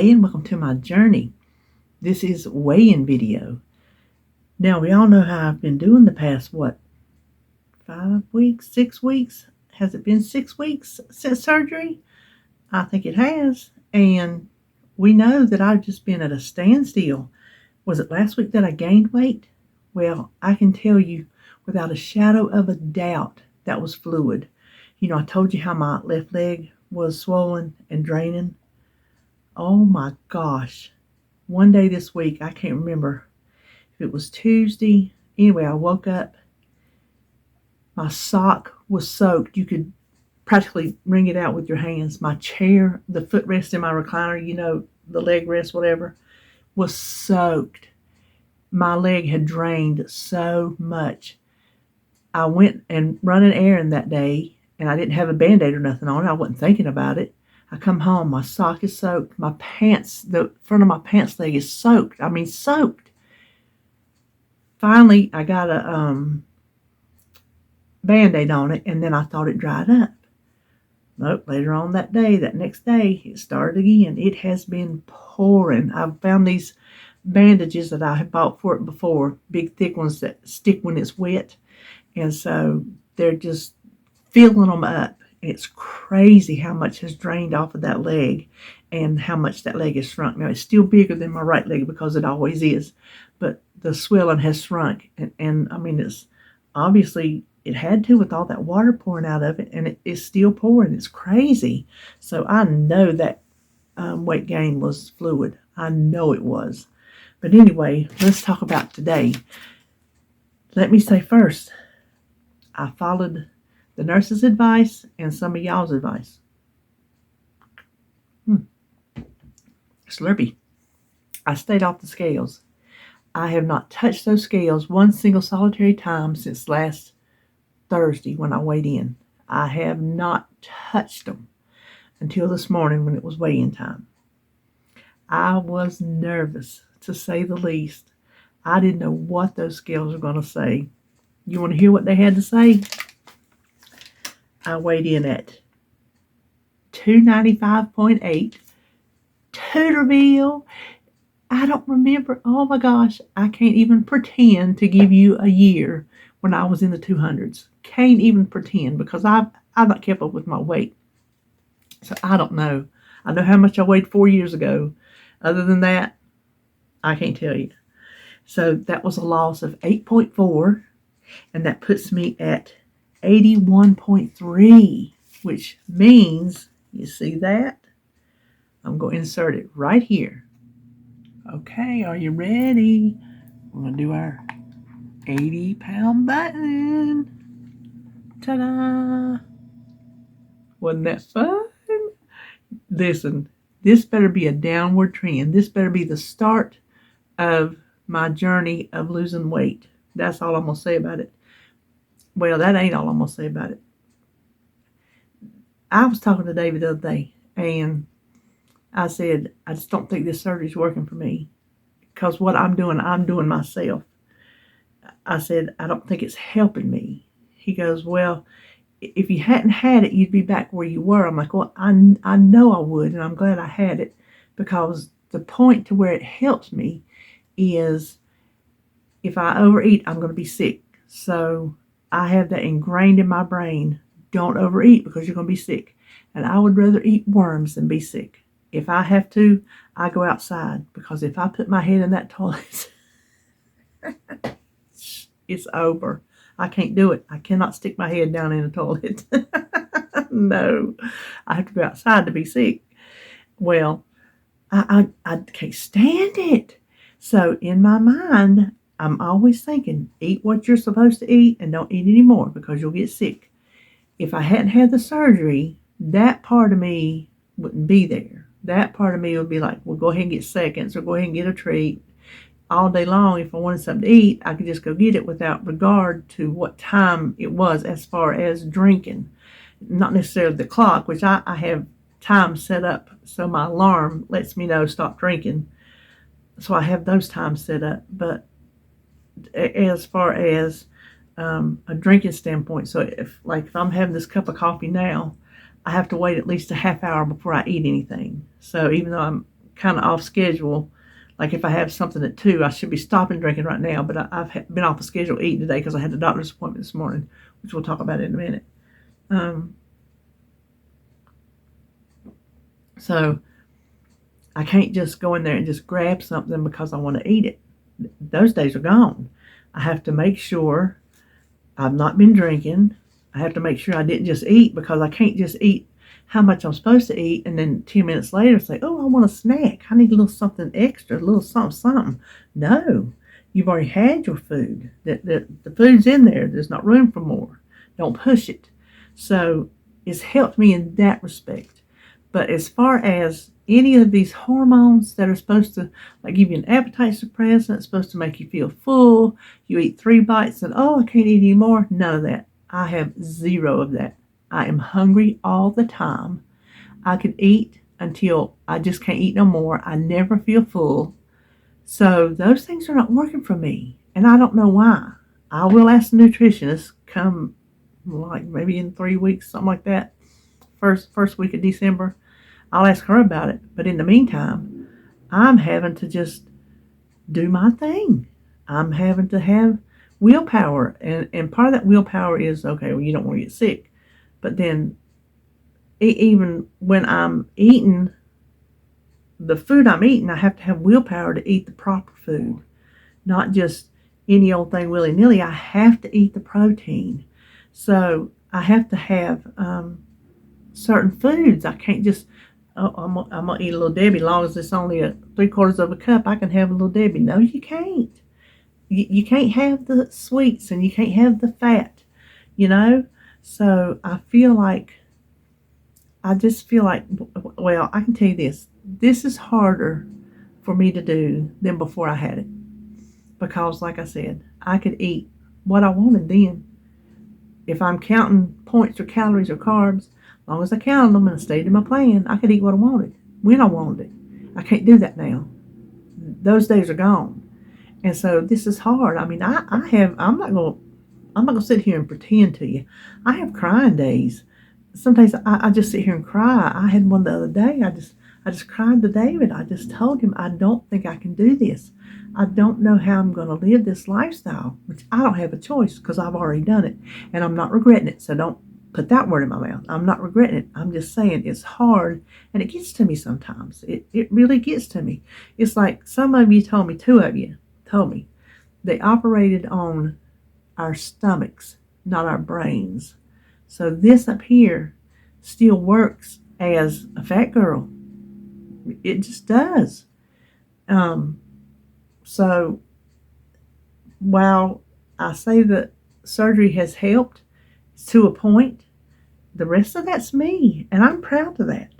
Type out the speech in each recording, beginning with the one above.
Hey, and welcome to my journey. This is weigh-in video. Now, we all know how I've been doing the past, 5 weeks, 6 weeks? Has it been 6 weeks since surgery? I think it has. And we know that I've just been at a standstill. Was it last week that I gained weight? Well, I can tell you without a shadow of a doubt that was fluid. I told you how my left leg was swollen and draining. Oh my gosh. One day this week, I can't remember if it was Tuesday. Anyway, I woke up. My sock was soaked. You could practically wring it out with your hands. My chair, the footrest in my recliner, the leg rest, whatever, was soaked. My leg had drained so much. I went and run an errand that day, and I didn't have a Band-Aid or nothing on it. I wasn't thinking about it. I come home, my sock is soaked. My pants, the front of my pants leg is soaked. I mean, soaked. Finally, I got a Band-Aid on it, and then I thought it dried up. Nope, later on that next day, it started again. It has been pouring. I've found these bandages that I had bought for it before, big thick ones that stick when it's wet. And so they're just filling them up. It's crazy how much has drained off of that leg and how much that leg has shrunk. Now, it's still bigger than my right leg because it always is, but the swelling has shrunk. And I mean, it's obviously, it had to with all that water pouring out of it, and it is still pouring. It's crazy. So I know that weight gain was fluid. I know it was. But anyway, let's talk about today. Let me say first, I followed the nurse's advice and some of y'all's advice. Slurpee. I stayed off the scales. I have not touched those scales one single solitary time since last Thursday when I weighed in. I have not touched them until this morning when it was weigh-in time. I was nervous, to say the least. I didn't know what those scales were going to say. You want to hear what they had to say? I weighed in at 295.8. To reveal, I don't remember. Oh my gosh, I can't even pretend to give you a year when I was in the 200s. Can't even pretend because I've not kept up with my weight. So I don't know. I know how much I weighed 4 years ago. Other than that, I can't tell you. So that was a loss of 8.4, and that puts me at 81.3, which means, you see that? I'm going to insert it right here. Okay, are you ready? We're going to do our 80-pound button. Ta-da! Wasn't that fun? Listen, this better be a downward trend. This better be the start of my journey of losing weight. That's all I'm going to say about it. Well, that ain't all I'm going to say about it. I was talking to David the other day, and I said, I just don't think this surgery is working for me because what I'm doing myself. I said, I don't think it's helping me. He goes, well, if you hadn't had it, you'd be back where you were. I'm like, well, I know I would, and I'm glad I had it because the point to where it helps me is if I overeat, I'm going to be sick. So I have that ingrained in my brain. Don't overeat because you're going to be sick. And I would rather eat worms than be sick. If I have to, I go outside because if I put my head in that toilet, it's over. I can't do it. I cannot stick my head down in a toilet. No, I have to go outside to be sick. Well, I can't stand it. So in my mind, I'm always thinking, eat what you're supposed to eat and don't eat anymore because you'll get sick. If I hadn't had the surgery, that part of me wouldn't be there. That part of me would be like, well, go ahead and get seconds or go ahead and get a treat. All day long, if I wanted something to eat, I could just go get it without regard to what time it was as far as drinking. Not necessarily the clock, which I have time set up so my alarm lets me know stop drinking. So I have those times set up. But as far as a drinking standpoint, so if I'm having this cup of coffee now, I have to wait at least a half hour before I eat anything. So even though I'm kind of off schedule. Like if I have something at 2, I should be stopping drinking right now, but I've been off the schedule eating today because I had a doctor's appointment this morning, which we'll talk about in a minute. So I can't just go in there and just grab something because I want to eat it. Those days are gone. I have to make sure I've not been drinking. I have to make sure I didn't just eat, because I can't just eat how much I'm supposed to eat and then 10 minutes later say, oh, I want a snack. I need a little something extra, a little something. No, you've already had your food. The food's in there. There's not room for more. Don't push it. So it's helped me in that respect. But as far as any of these hormones that are supposed to like give you an appetite suppressant, supposed to make you feel full, you eat 3 bites and, oh, I can't eat any more. None of that. I have 0 of that. I am hungry all the time. I could eat until I just can't eat no more. I never feel full. So those things are not working for me. And I don't know why. I will ask the nutritionist come like maybe in 3 weeks, something like that. First week of December. I'll ask her about it. But in the meantime, I'm having to just do my thing. I'm having to have willpower. And part of that willpower is, okay, well, you don't want to get sick. But then even when I'm eating the food I'm eating, I have to have willpower to eat the proper food. Not just any old thing willy-nilly. I have to eat the protein. So I have to have certain foods. I can't just, I'm going to eat a Little Debbie. As long as it's only 3/4 of a cup, I can have a Little Debbie. No, you can't. You can't have the sweets and you can't have the fat, So I just feel like, well, I can tell you this. This is harder for me to do than before I had it. Because, like I said, I could eat what I wanted then. If I'm counting points or calories or carbs, as long as I counted them and I stayed in my plan, I could eat what I wanted, when I wanted it. I can't do that now. Those days are gone. And so this is hard. I mean, I'm not going to sit here and pretend to you. I have crying days. Sometimes I just sit here and cry. I had one the other day. I just cried to David. I just told him, I don't think I can do this. I don't know how I'm going to live this lifestyle, which I don't have a choice because I've already done it. And I'm not regretting it. So don't put that word in my mouth. I'm not regretting it. I'm just saying it's hard and it gets to me sometimes. It really gets to me. It's like some of you told me, 2 of you told me, they operated on our stomachs, not our brains. So this up here still works as a fat girl. It just does. So while I say that surgery has helped to a point, the rest of that's me, and I'm proud of that.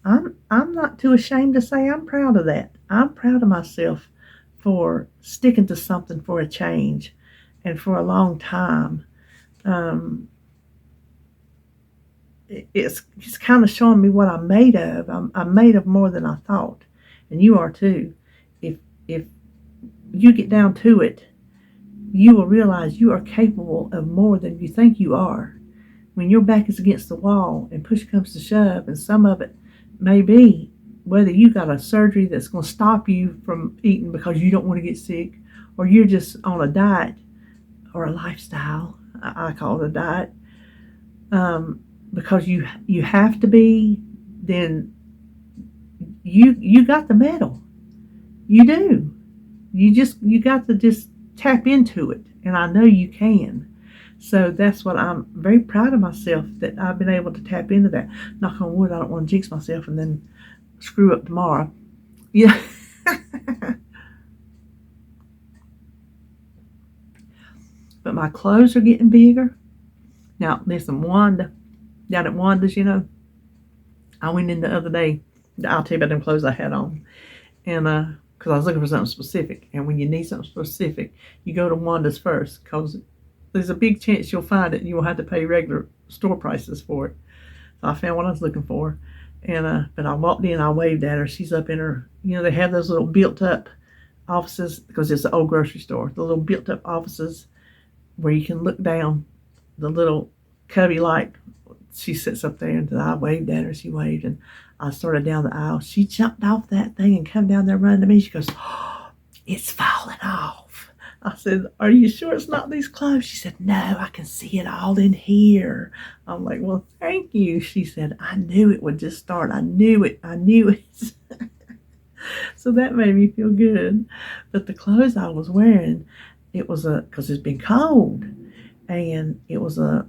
I'm not too ashamed to say I'm proud of that. I'm proud of myself for sticking to something for a change and for a long time. It's kind of showing me what I'm made of. I'm made of more than I thought, and you are too. If you get down to it, you will realize you are capable of more than you think you are. When your back is against the wall and push comes to shove, and some of it may be whether you got a surgery that's going to stop you from eating because you don't want to get sick, or you're just on a diet or a lifestyle. I call it a diet. Because you have to be, then you got the medal. You do. You got to just tap into it, and I know you can. So that's what I'm very proud of myself, that I've been able to tap into that. Knock on wood, I don't want to jinx myself and then screw up tomorrow. Yeah. But my clothes are getting bigger. Now, listen, Wanda, down at Wanda's, I went in the other day. I'll tell you about them clothes I had on. And because I was looking for something specific. And when you need something specific, you go to Wanda's first, because there's a big chance you'll find it and you will have to pay regular store prices for it. So I found what I was looking for. And but I walked in, I waved at her. She's up in her, they have those little built up offices, because it's an old grocery store. The little built up offices where you can look down, the little cubby light. She sits up there, and I waved at her. She waved, and I started down the aisle. She jumped off that thing and come down there running to me. She goes, oh, it's falling off. I said, are you sure it's not these clothes? She said, no, I can see it all in here. I'm like, well, thank you. She said, I knew it would just start. I knew it. So that made me feel good. But the clothes I was wearing, it was because it's been cold. And it was a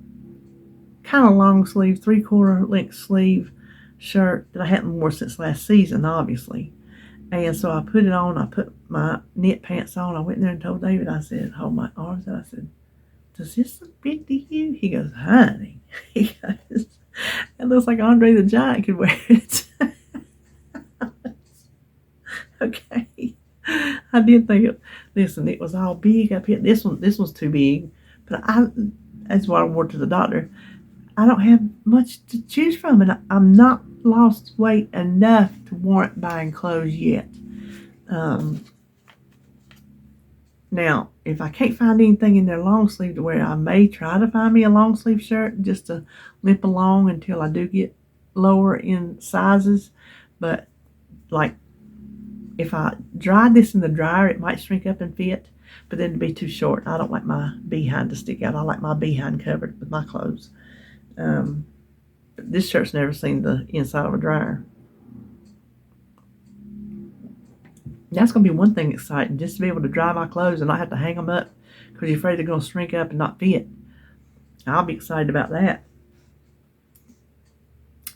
kind of long sleeve, 3/4 length sleeve shirt that I hadn't worn since last season, obviously. And so I put it on. I put my knit pants on. I went in there and told David, I said, hold my arms out. I said, does this look big to you? He goes, honey. He goes, it looks like Andre the Giant could wear it. Okay. I did think listen, it was all big up here. This one's too big. But that's what I wore to the doctor. I don't have much to choose from, and I'm not lost weight enough to warrant buying clothes yet. Now, if I can't find anything in their long sleeve to wear, I may try to find me a long sleeve shirt just to limp along until I do get lower in sizes. But like, if I dry this in the dryer, it might shrink up and fit, but then it'd be too short. I don't like my behind to stick out. I like my behind covered with my clothes. But this shirt's never seen the inside of a dryer. That's going to be one thing exciting, just to be able to dry my clothes and not have to hang them up because you're afraid they're going to shrink up and not fit. I'll be excited about that.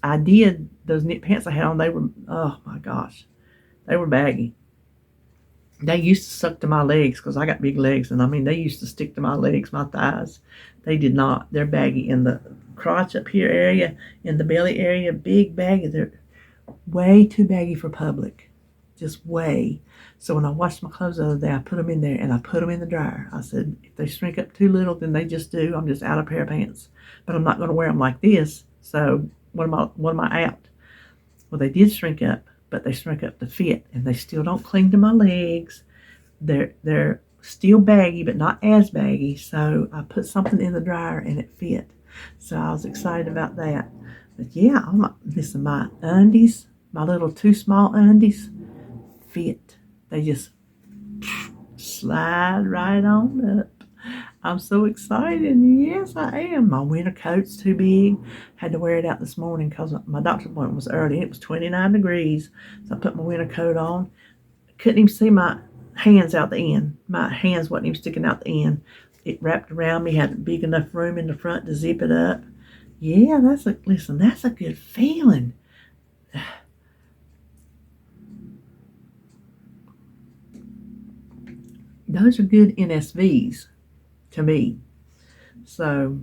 I did, those knit pants I had on, they were, oh my gosh, they were baggy. They used to suck to my legs because I got big legs, and I mean, they used to stick to my legs, my thighs. They did not. They're baggy in the crotch up here area, in the belly area, big baggy. They're way too baggy for public, just way. So when I washed my clothes the other day, I put them in there and I put them in the dryer. I said, if they shrink up too little, then they just do. I'm just out of a pair of pants, but I'm not going to wear them like this. So what am I out? Well, they did shrink up, but they shrink up to fit, and they still don't cling to my legs. They're still baggy, but not as baggy. So I put something in the dryer and it fit. So I was excited about that. But yeah, listen, my undies, my little too small undies, fit. They just slide right on up. I'm so excited. Yes, I am. My winter coat's too big. Had to wear it out this morning because my doctor's appointment was early. It was 29 degrees. So I put my winter coat on. Couldn't even see my hands out the end. My hands wasn't even sticking out the end. It wrapped around me, had big enough room in the front to zip it up. Yeah, that's a good feeling. Those are good NSVs to me. So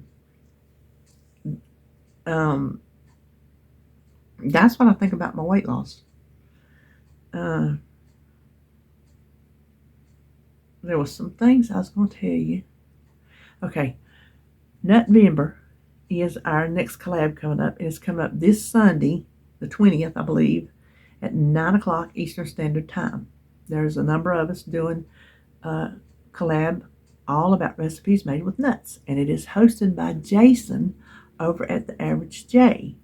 that's what I think about my weight loss. There was some things I was going to tell you. Okay, November is our next collab coming up. It's coming up this Sunday, the 20th, I believe, at 9 o'clock Eastern Standard Time. There's a number of us doing collab all about recipes made with nuts, and it is hosted by Jason over at The Average J.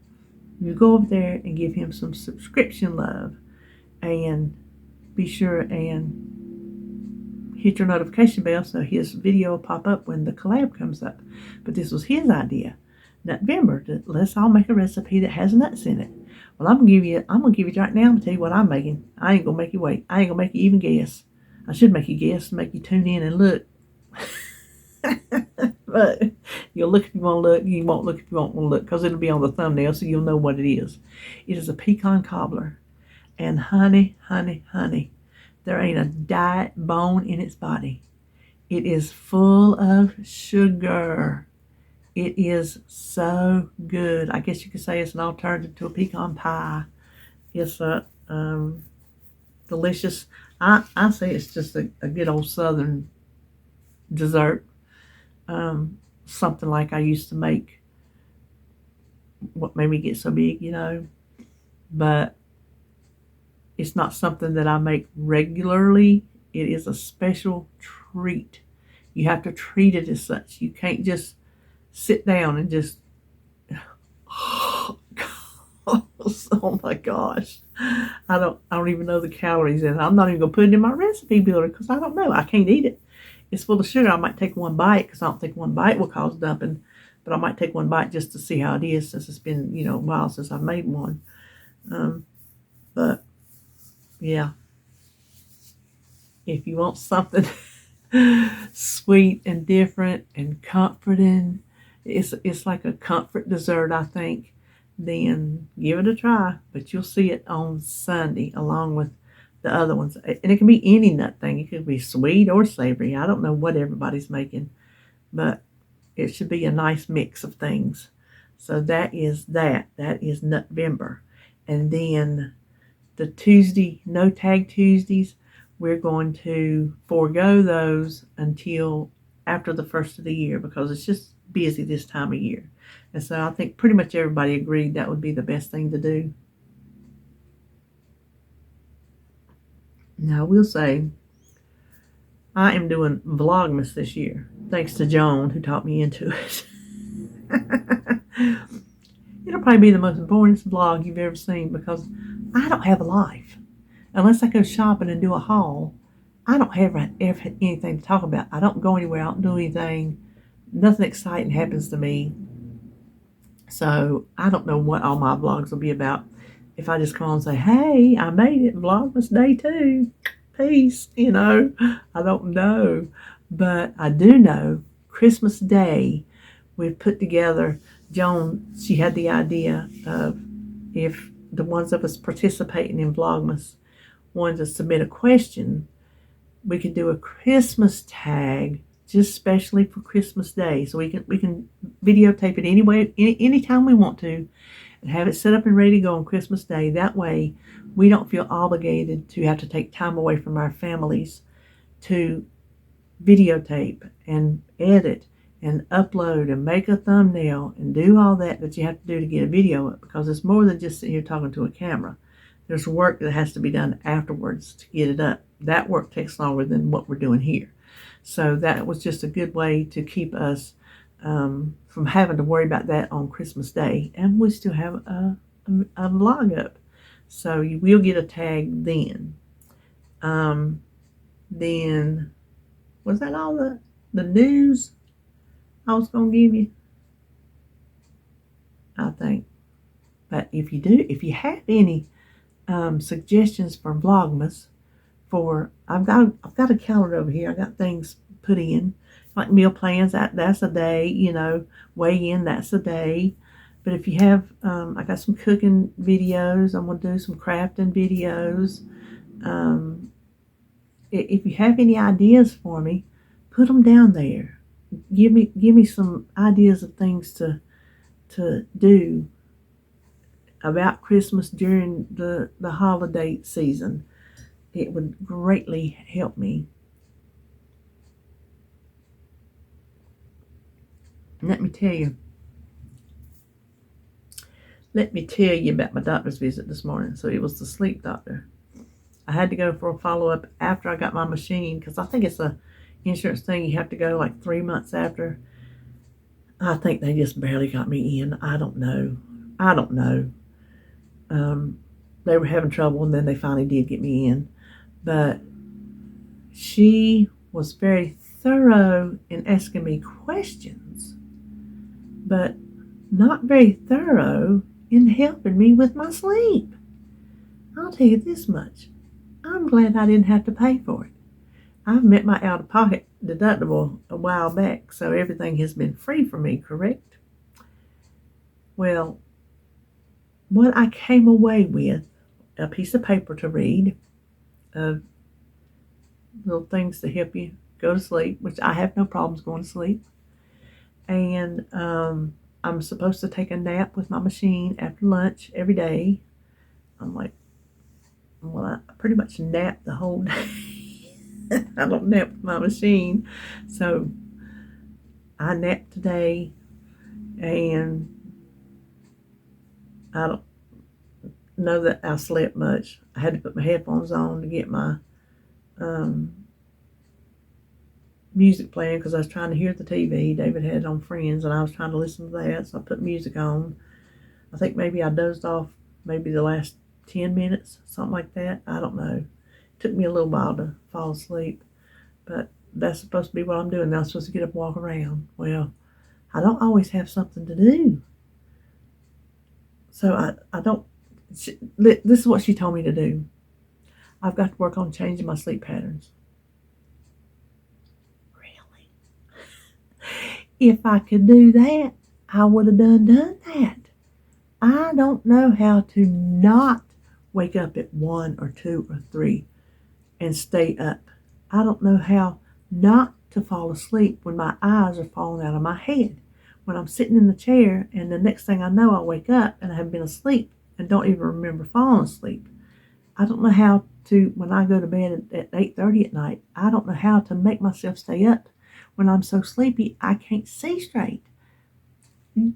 You go over there and give him some subscription love, and be sure and hit your notification bell so his video will pop up when the collab comes up. But this was his idea. November, let's all make a recipe that has nuts in it. Well, I'm gonna give you right now. I'm gonna tell you what I'm making. I ain't gonna make you wait. I ain't gonna make you even guess. I should make you guess, make you tune in and look. But you'll look if you want to look. You won't look if you won't want to look, because it'll be on the thumbnail, so you'll know what it is. It is a pecan cobbler, and honey, there ain't a diet bone in its body. It is full of sugar. It is so good. I guess you could say it's an alternative to a pecan pie. It's a delicious. I say it's just a good old Southern dessert. Something like I used to make. What made me get so big, but it's not something that I make regularly. It is a special treat. You have to treat it as such. You can't just sit down and just Oh my gosh. I don't even know the calories in it. I'm not even gonna put it in my recipe builder because I don't know. I can't eat it. It's full of sugar. I might take one bite because I don't think one bite will cause dumping, but I might take one bite just to see how it is since it's been, a while since I've made one. But yeah, if you want something sweet and different and comforting, it's like a comfort dessert, I think, then give it a try. But you'll see it on Sunday along with the other ones. And it can be any nut thing. It could be sweet or savory. I don't know what everybody's making, but it should be a nice mix of things. So that is that. That is November. And then the Tuesday, no tag Tuesdays, we're going to forego those until after the first of the year because it's just busy this time of year. And so I think pretty much everybody agreed that would be the best thing to do. Now, I will say, I am doing vlogmas this year, thanks to Joan, who taught me into it. It'll probably be the most boring vlog you've ever seen because I don't have a life. Unless I go shopping and do a haul, I don't have anything to talk about. I don't go anywhere. I don't do anything. Nothing exciting happens to me. So I don't know what all my vlogs will be about. If I just come on and say, hey, I made it, Vlogmas Day 2, peace, I don't know. But I do know Christmas Day, we've put together, Joan, she had the idea of if the ones of us participating in Vlogmas wanted to submit a question, we could do a Christmas tag just specially for Christmas Day. So we can videotape it anyway, anytime we want to, and have it set up and ready to go on Christmas Day. That way we don't feel obligated to have to take time away from our families to videotape and edit and upload and make a thumbnail and do all that you have to do to get a video up, because it's more than just sitting here talking to a camera. There's work that has to be done afterwards to get it up. That work takes longer than what we're doing here. So that was just a good way to keep us from having to worry about that on Christmas Day. And we still have a vlog up. So you will get a tag then. Then, was that all the news I was going to give you? I think. But if you have any suggestions for Vlogmas, I've got a calendar over here. I got things put in, like meal plans. That's a day. Weigh in. That's a day. But if you have, I got some cooking videos. I'm gonna do some crafting videos. If you have any ideas for me, put them down there. Give me some ideas of things to do about Christmas during the holiday season. It would greatly help me. Let me tell you about my doctor's visit this morning. So it was the sleep doctor. I had to go for a follow-up after I got my machine, because I think it's a insurance thing. You have to go like 3 months after. I think they just barely got me in. I don't know. They were having trouble, and then they finally did get me in. But she was very thorough in asking me questions, but not very thorough in helping me with my sleep. I'll tell you this much. I'm glad I didn't have to pay for it. I've met my out-of-pocket deductible a while back, so everything has been free for me, correct? Well, what I came away with, a piece of paper to read, of little things to help you go to sleep, which I have no problems going to sleep. And I'm supposed to take a nap with my machine after lunch every day. I'm like, well, I pretty much nap the whole day. I don't nap with my machine. So I napped today, and I don't know that I slept much. I had to put my headphones on to get my music playing, because I was trying to hear the TV. David had it on Friends, and I was trying to listen to that, so I put music on. I think maybe I dozed off maybe the last 10 minutes, something like that. I don't know. It took me a little while to fall asleep, but that's supposed to be what I'm doing. Now I'm supposed to get up and walk around. Well, I don't always have something to do. So I don't, this is what she told me to do. I've got to work on changing my sleep patterns. Really? If I could do that, I would have done that. I don't know how to not wake up at 1 or 2 or 3 and stay up. I don't know how not to fall asleep when my eyes are falling out of my head. When I'm sitting in the chair and the next thing I know I wake up and I have been asleep and don't even remember falling asleep. I don't know how to, when I go to bed at 8:30 at night, I don't know how to make myself stay up when I'm so sleepy I can't see straight.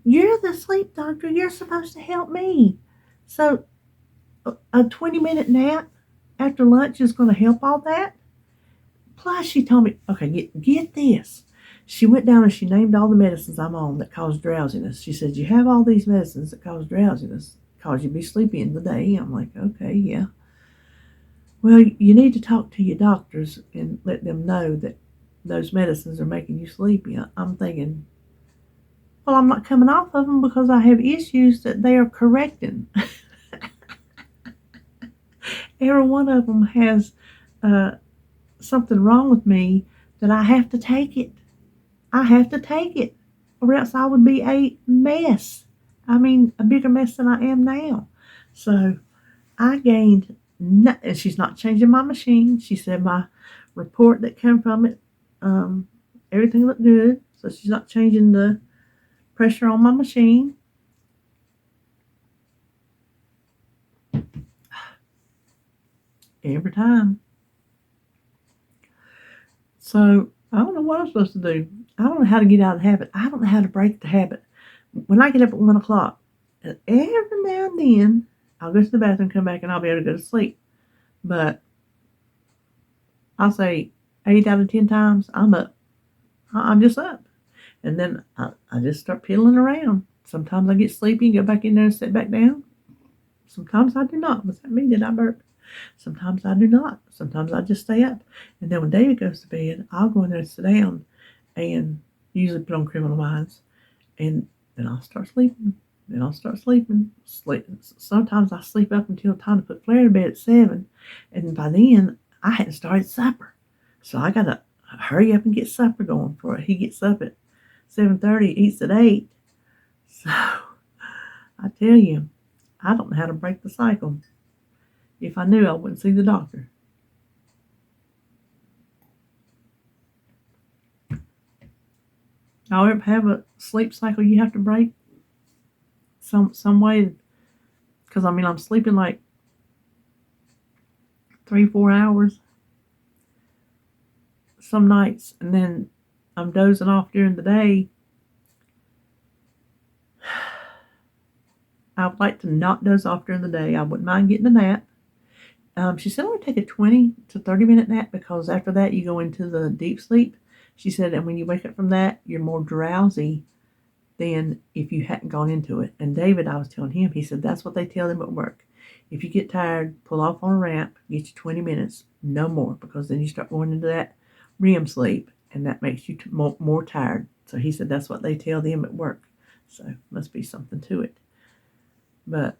You're the sleep doctor. You're supposed to help me. So a 20-minute nap after lunch is going to help all that? Plus, she told me, okay, get this. She went down and she named all the medicines I'm on that cause drowsiness. She said, you have all these medicines that cause drowsiness, cause you be sleepy in the day. I'm like, okay, yeah. Well, you need to talk to your doctors and let them know that those medicines are making you sleepy. I'm thinking, well, I'm not coming off of them because I have issues that they are correcting. Every one of them has something wrong with me that I have to take it. I have to take it, or else I would be a mess. I mean, a bigger mess than I am now. So I gained, and she's not changing my machine. She said my report that came from it, everything looked good. So she's not changing the pressure on my machine. Every time. So I don't know what I'm supposed to do. I don't know how to get out of the habit. I don't know how to break the habit. When I get up at 1 o'clock, every now and then, I'll go to the bathroom, come back, and I'll be able to go to sleep. But I'll say 8 out of 10 times, I'm up. I'm just up. And then I just start piddling around. Sometimes I get sleepy and go back in there and sit back down. Sometimes I do not. What's that mean? Did I burp? Sometimes I do not. Sometimes I just stay up. And then when David goes to bed, I'll go in there and sit down and usually put on Criminal Minds. And then I'll start sleeping. Sometimes I sleep up until time to put Flair to bed at 7. And by then, I hadn't started supper. So I got to hurry up and get supper going for it. He gets up at 7:30, eats at 8. So I tell you, I don't know how to break the cycle. If I knew, I wouldn't see the doctor. Y'all ever have a sleep cycle you have to break? Some way? Because, I mean, I'm sleeping like 3-4 hours some nights, and then I'm dozing off during the day. I would like to not doze off during the day. I wouldn't mind getting a nap. She said, only take a 20 to 30-minute nap because after that you go into the deep sleep. She said, and when you wake up from that, you're more drowsy than if you hadn't gone into it. And David, I was telling him, he said, that's what they tell him at work. If you get tired, pull off on a ramp, get you 20 minutes, no more, because then you start going into that REM sleep, and that makes you more tired. So he said that's what they tell them at work. So must be something to it. But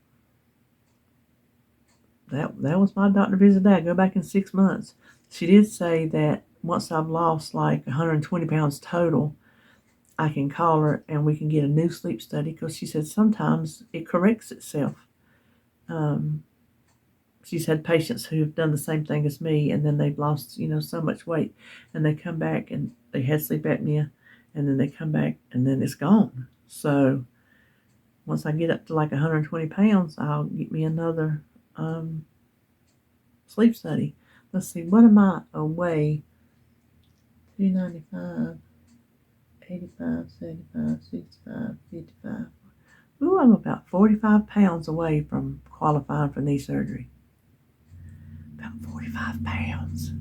that was my doctor visit. That go back in 6 months. She did say that once I've lost like 120 pounds total, I can call her and we can get a new sleep study, because she said sometimes it corrects itself. She's had patients who've done the same thing as me, and then they've lost, so much weight, and they come back and they had sleep apnea, and then they come back and then it's gone. So once I get up to like 120 pounds, I'll get me another sleep study. Let's see, what am I away? 295, 85, 75, 65, 55. Ooh, I'm about 45 pounds away from qualifying for knee surgery. About 45 pounds.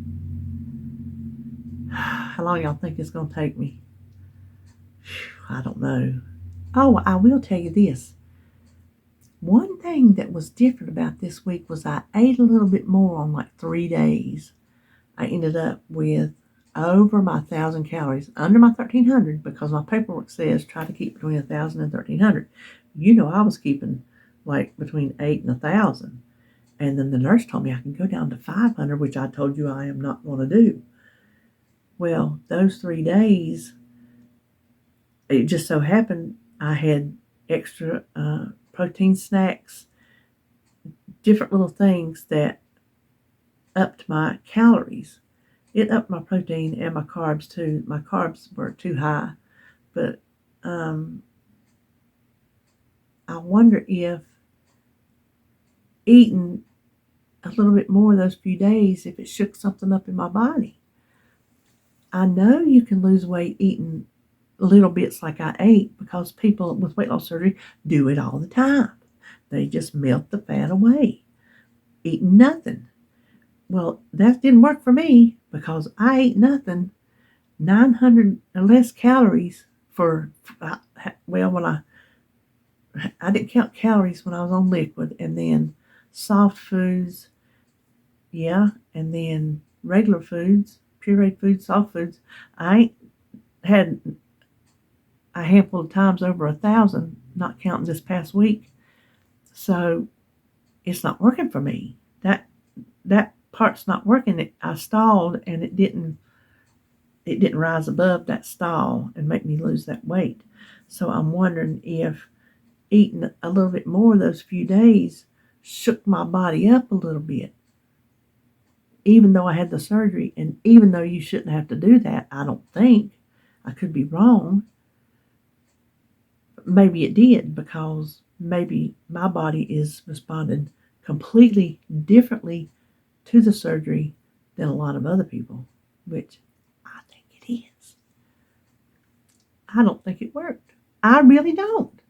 How long y'all think it's going to take me? I don't know. Oh, I will tell you this. One thing that was different about this week was I ate a little bit more on like 3 days. I ended up with over my 1,000 calories, under my 1,300, because my paperwork says try to keep between 1,000 and 1,300. You know, I was keeping like between 8 and 1,000. And then the nurse told me I can go down to 500, which I told you I am not going to do. Well, those 3 days, it just so happened I had extra protein snacks, different little things that upped my calories. It upped my protein and my carbs too. My carbs were too high, but I wonder if eating a little bit more those few days, if it shook something up in my body. I know you can lose weight eating little bits like I ate, because people with weight loss surgery do it all the time. They just melt the fat away, eating nothing. Well, that didn't work for me, because I ate nothing, 900 or less calories when I didn't count calories when I was on liquid, and then soft foods, yeah, and then regular foods, pureed foods, soft foods. I had a handful of times over 1,000, not counting this past week. So it's not working for me. That part's not working. I stalled, and it didn't rise above that stall and make me lose that weight. So I'm wondering if eating a little bit more those few days shook my body up a little bit. Even though I had the surgery, and even though you shouldn't have to do that, I don't think. I could be wrong. Maybe it did, because maybe my body is responding completely differently to the surgery than a lot of other people, which I think it is. I don't think it worked. I really don't.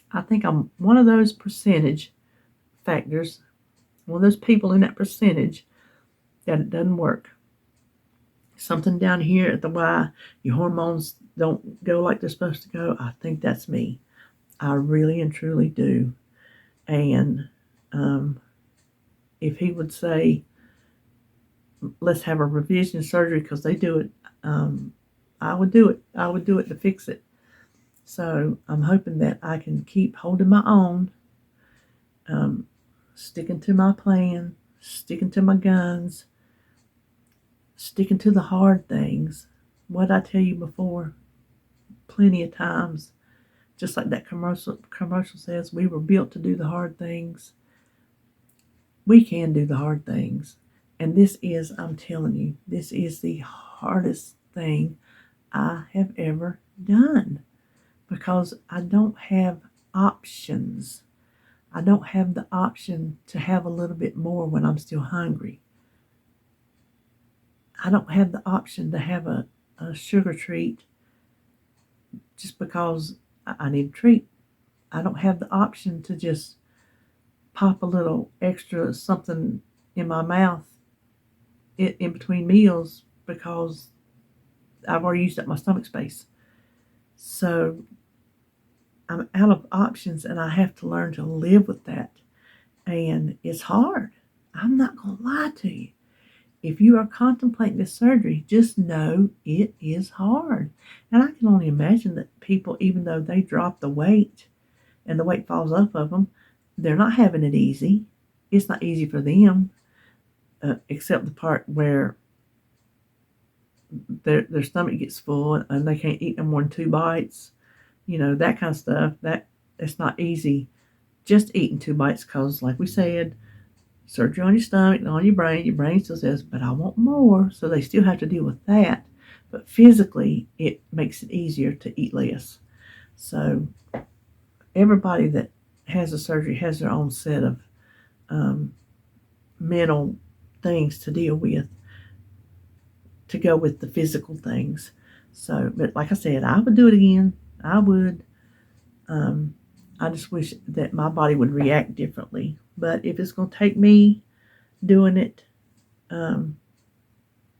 I think I'm one of those percentage factors, one of those people in that percentage that it doesn't work. Something down here at the Y, your hormones don't go like they're supposed to go. I think that's me. I really and truly do. And if he would say, let's have a revision surgery because they do it, I would do it. I would do it to fix it. So I'm hoping that I can keep holding my own, sticking to my plan, sticking to my guns, sticking to the hard things. What I tell you before, plenty of times, just like that commercial says, we were built to do the hard things. We can do the hard things. And this is, I'm telling you, this is the hardest thing I have ever done, because I don't have options. I don't have the option to have a little bit more when I'm still hungry. I don't have the option to have a sugar treat just because I need a treat. I don't have the option to just pop a little extra something in my mouth in between meals because I've already used up my stomach space. So I'm out of options, and I have to learn to live with that. And it's hard. I'm not going to lie to you. If you are contemplating this surgery, just know it is hard. And I can only imagine that people, even though they drop the weight and the weight falls off of them, they're not having it easy. It's not easy for them, except the part where their stomach gets full and they can't eat no more than 2 bites. You know, that kind of stuff. It's not easy just eating 2 bites because, like we said, surgery on your stomach and on your brain still says, but I want more. So they still have to deal with that. But physically, it makes it easier to eat less. So everybody that has a surgery has their own set of mental things to deal with to go with the physical things. So, but like I said, I would do it again. I would. I just wish that my body would react differently. But if it's going to take me doing it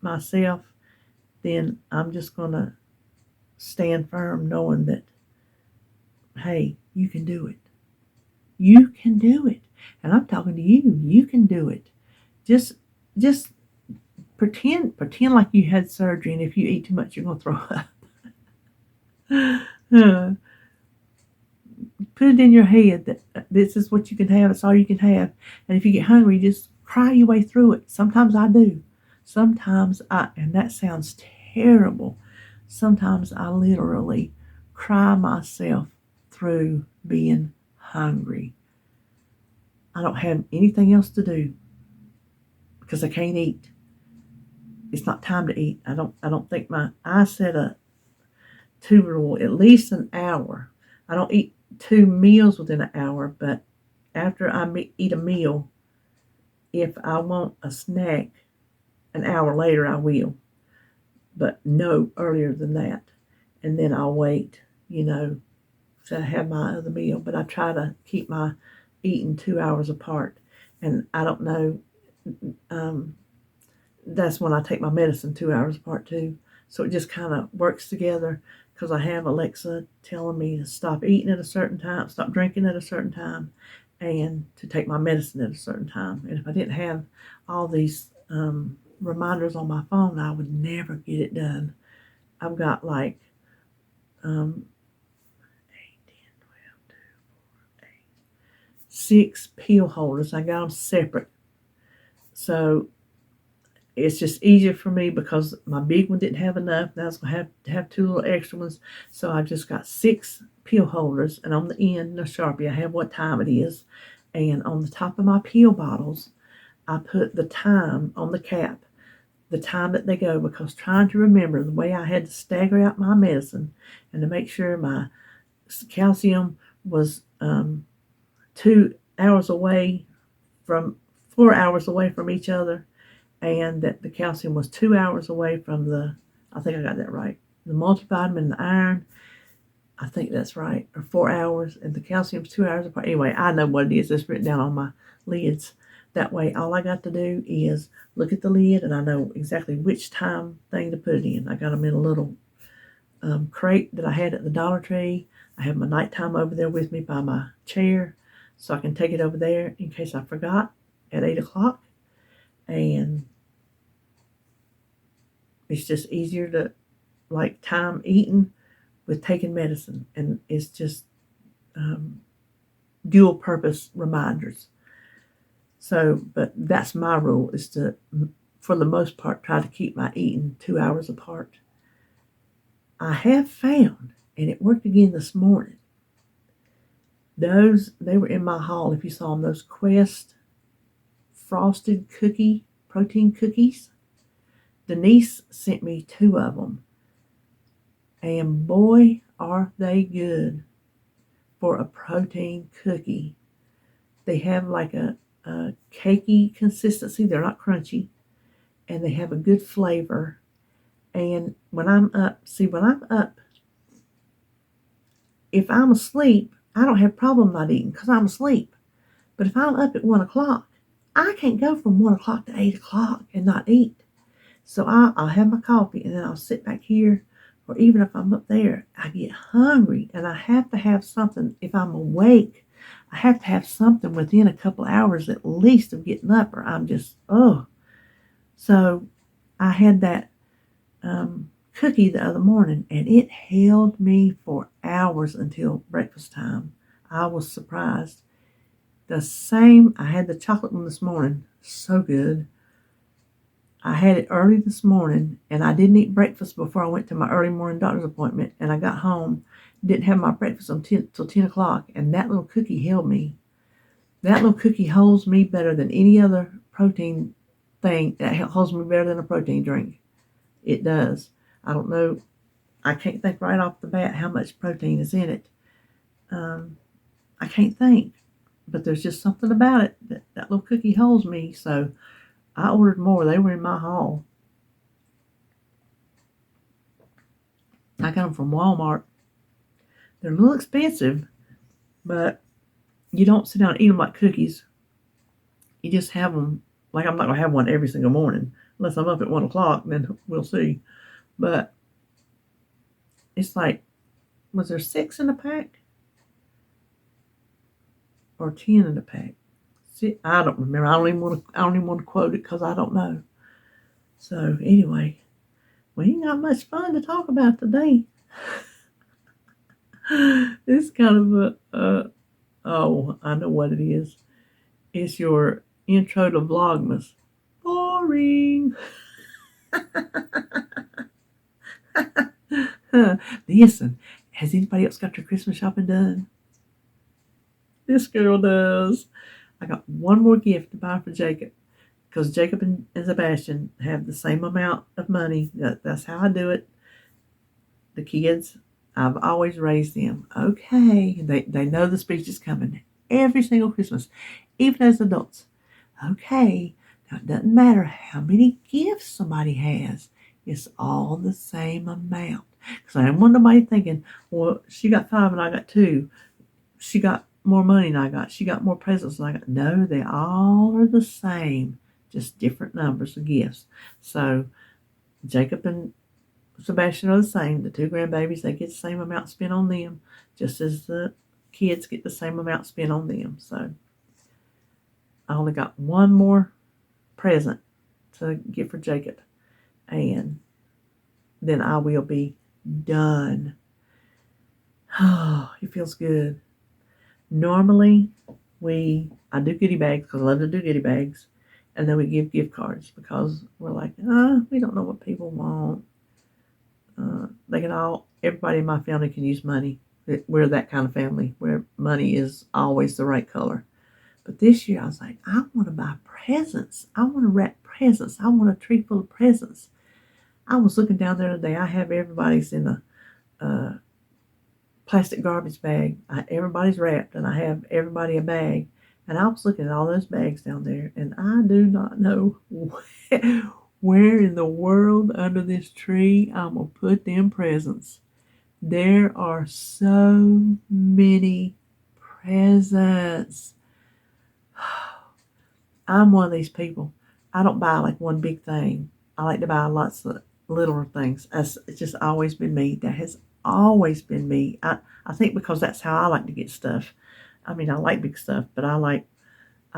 myself, then I'm just going to stand firm knowing that, hey, you can do it. You can do it. And I'm talking to you. You can do it. Just pretend like you had surgery, and if you eat too much, you're going to throw up. Put it in your head that this is what you can have. It's all you can have. And if you get hungry, just cry your way through it. Sometimes I do. And that sounds terrible. Sometimes I literally cry myself through being hungry. I don't have anything else to do because I can't eat. It's not time to eat. I don't think I set a rule, at least an hour. I don't eat 2 meals within an hour, but after I eat a meal, if I want a snack an hour later, I will, but no earlier than that. And then I'll wait, to have my other meal. But I try to keep my eating 2 hours apart. And I don't know, that's when I take my medicine 2 hours apart too. So it just kind of works together because I have Alexa telling me to stop eating at a certain time, stop drinking at a certain time, and to take my medicine at a certain time. And if I didn't have all these reminders on my phone, I would never get it done. I've got like 8, 10, 12, 2, 4, 8, 6 pill holders. I got them separate. So it's just easier for me because my big one didn't have enough. Now I was going to have 2 little extra ones. So I just got 6 pill holders. And on the end, the Sharpie, I have what time it is. And on the top of my pill bottles, I put the time on the cap, the time that they go, because trying to remember the way I had to stagger out my medicine and to make sure my calcium was 2 hours away from 4 hours away from each other, and that the calcium was 2 hours away from I think I got that right, the multivitamin and the iron. I think that's right, or 4 hours, and the calcium's 2 hours apart. Anyway, I know what it is. It's written down on my lids. That way, all I got to do is look at the lid, and I know exactly which time thing to put it in. I got them in a little crate that I had at the Dollar Tree. I have my nighttime over there with me by my chair, so I can take it over there in case I forgot at 8 o'clock. And it's just easier to time eating with taking medicine, and it's just dual purpose reminders. So, but that's my rule, is to, for the most part, try to keep my eating 2 hours apart. I have found, and it worked again this morning, they were in my haul, if you saw them, those Quest frosted protein cookies. Denise sent me 2 of them, and boy, are they good for a protein cookie. They have like a cakey consistency. They're not crunchy, and they have a good flavor. And when I'm up, if I'm asleep, I don't have problem not eating because I'm asleep. But if I'm up at 1 o'clock, I can't go from 1 o'clock to 8 o'clock and not eat. So I'll have my coffee, and then I'll sit back here, or even if I'm up there, I get hungry, and I have to have something. If I'm awake, I have to have something within a couple hours at least of getting up, or I'm just, So I had that cookie the other morning, and it held me for hours until breakfast time. I was surprised. I had the chocolate one this morning, so good. I had it early this morning, and I didn't eat breakfast before I went to my early morning doctor's appointment, and I got home, didn't have my breakfast until 10 o'clock, and that little cookie held me. That little cookie holds me better than any other protein thing. That holds me better than a protein drink. It does. I don't know. I can't think right off the bat how much protein is in it. I can't think. But there's just something about it that little cookie holds me, so I ordered more. They were in my haul. I got them from Walmart. They're a little expensive, but you don't sit down and eat them like cookies. You just have them. Like, I'm not going to have one every single morning. Unless I'm up at 1 o'clock, then we'll see. But it's like, was there 6 in a pack? Or 10 in a pack? See, I don't remember. I don't even want to quote it because I don't know. So anyway, we ain't got much fun to talk about today. It's kind of oh, I know what it is. It's your intro to vlogmas. Boring. Listen, has anybody else got their Christmas shopping done? This girl does. I got one more gift to buy for Jacob because Jacob and Sebastian have the same amount of money. That's how I do it. The kids, I've always raised them. Okay, they know the speech is coming every single Christmas, even as adults. Okay, now it doesn't matter how many gifts somebody has. It's all the same amount. Because I don't want nobody thinking, well, she got 5 and I got 2. She got more money than I got. She got more presents than I got. No, they all are the same, just different numbers of gifts. So Jacob and Sebastian are the same. The 2 grandbabies, they get the same amount spent on them, just as the kids get the same amount spent on them. So I only got one more present to get for Jacob, and then I will be done. Oh, it feels good. Normally, I do goodie bags because I love to do goodie bags, and then we give gift cards because we're like, we don't know what people want. Everybody in my family can use money. We're that kind of family where money is always the right color. But this year I was like, I want to buy presents. I want to wrap presents. I want a tree full of presents. I was looking down there today. I have everybody's in a plastic garbage bag. Everybody's wrapped, and I have everybody a bag. And I was looking at all those bags down there, and I do not know where in the world under this tree I'm going to put them presents. There are so many presents. I'm one of these people. I don't buy like one big thing. I like to buy lots of little things. It's just always been me. That has always been me. I think because that's how I like to get stuff. I mean, I like big stuff, but I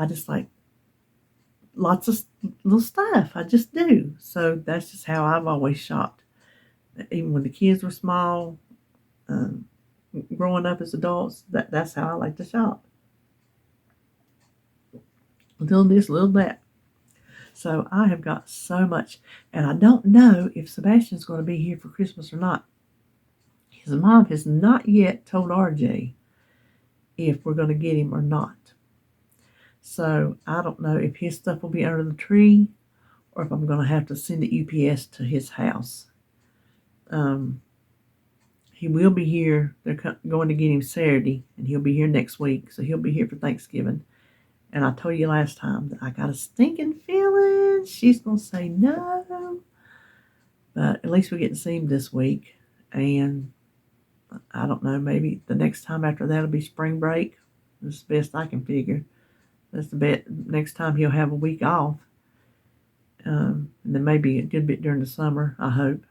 just like lots of little stuff. I just do. So that's just how I've always shopped. Even when the kids were small, growing up as adults, that's how I like to shop. Little this, little that. So I have got so much, and I don't know if Sebastian's going to be here for Christmas or not. His mom has not yet told RJ if we're going to get him or not. So I don't know if his stuff will be under the tree or if I'm going to have to send it UPS to his house. He will be here. They're going to get him Saturday, and he'll be here next week. So he'll be here for Thanksgiving. And I told you last time that I got a stinking feeling she's going to say no. But at least we get to see him this week. And I don't know, maybe the next time after that will be spring break. That's the best I can figure. That's the best. Next time he'll have a week off. And then maybe a good bit during the summer, I hope.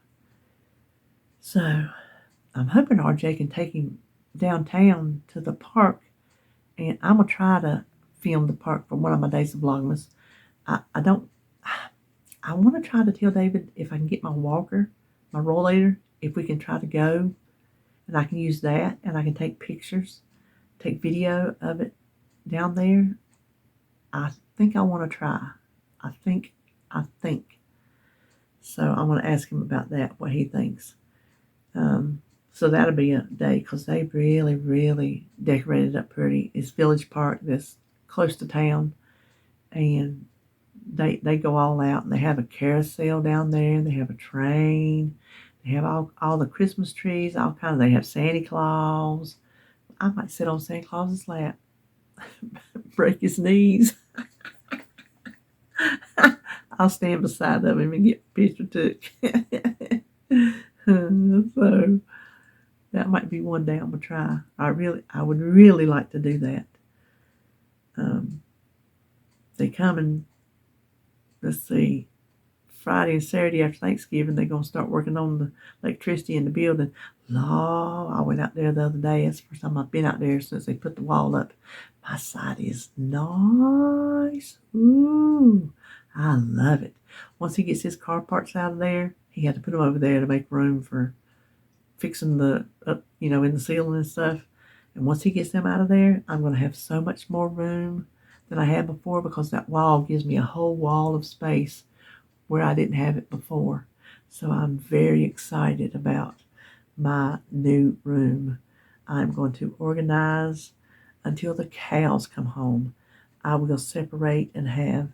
So I'm hoping RJ can take him downtown to the park. And I'm going to try to film the park for one of my days of vlogmas. I want to try to tell David if I can get my walker, my rollator, if we can try to go, and I can use that, and I can take pictures, take video of it down there. I think I want to try. I think. So I'm going to ask him about that, what he thinks. So that'll be a day, because they really, really decorated up pretty. It's Village Park that's close to town, and they go all out, and they have a carousel down there. They have a train. They have all the Christmas trees, all kinds. They have Santa Claus. I might sit on Santa Claus's lap, break his knees. I'll stand beside of him and get a picture took. So that might be one day I'm gonna try. I would really like to do that. They come in, let's see, Friday and Saturday after Thanksgiving, they're going to start working on the electricity in the building. Lord, I went out there the other day. It's the first time I've been out there since they put the wall up. My side is nice. Ooh, I love it. Once he gets his car parts out of there, he had to put them over there to make room for fixing the, in the ceiling and stuff. And once he gets them out of there, I'm going to have so much more room than I had before, because that wall gives me a whole wall of space where I didn't have it before. So I'm very excited about my new room. I'm going to organize until the cows come home. I will separate and have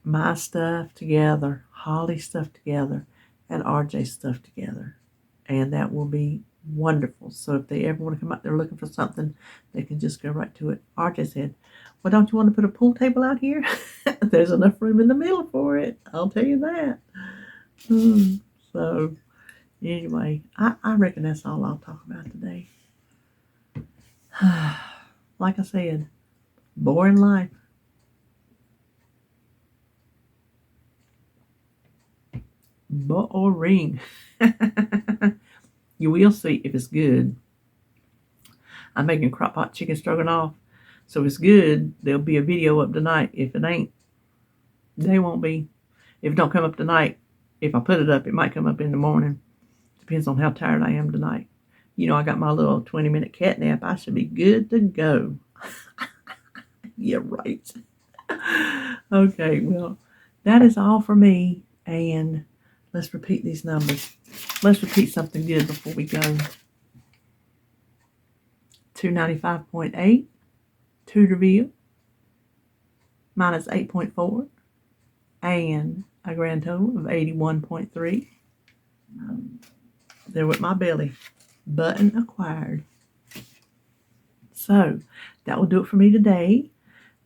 my stuff together, Holly's stuff together, and RJ's stuff together. And that will be wonderful. So if they ever want to come out there looking for something, they can just go right to it. RJ said, well, don't you want to put a pool table out here? There's enough room in the middle for it. I'll tell you that. So anyway, I reckon that's all I'll talk about today. Like I said, boring life. Boring. You will see if it's good. I'm making crock pot chicken stroganoff. So if it's good, there'll be a video up tonight. If it ain't, they won't be. If it don't come up tonight, if I put it up, it might come up in the morning. Depends on how tired I am tonight. I got my little 20-minute cat nap. I should be good to go. Yeah, right. Okay, well, that is all for me. And let's repeat these numbers. Let's repeat something good before we go. 295.8, 2 to reveal, minus 8.4, and a grand total of 81.3. There with my belly. Button acquired. So that will do it for me today.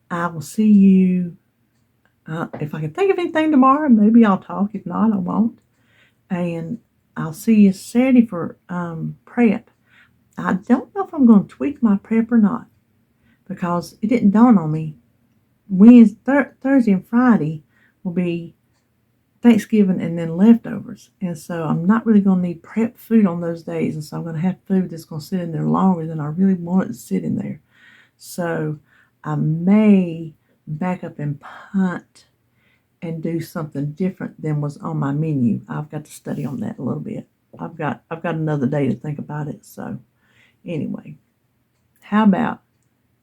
I will see you. If I can think of anything tomorrow, maybe I'll talk. If not, I won't. And I'll see you Saturday for prep. I don't know if I'm going to tweak my prep or not, because it didn't dawn on me. Thursday and Friday will be Thanksgiving and then leftovers. And so I'm not really going to need prep food on those days. And so I'm going to have food that's going to sit in there longer than I really want it to sit in there. So I may back up and punt and do something different than was on my menu. I've got to study on that a little bit. I've got another day to think about it. So anyway, how about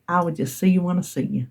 I would just see you when I see you.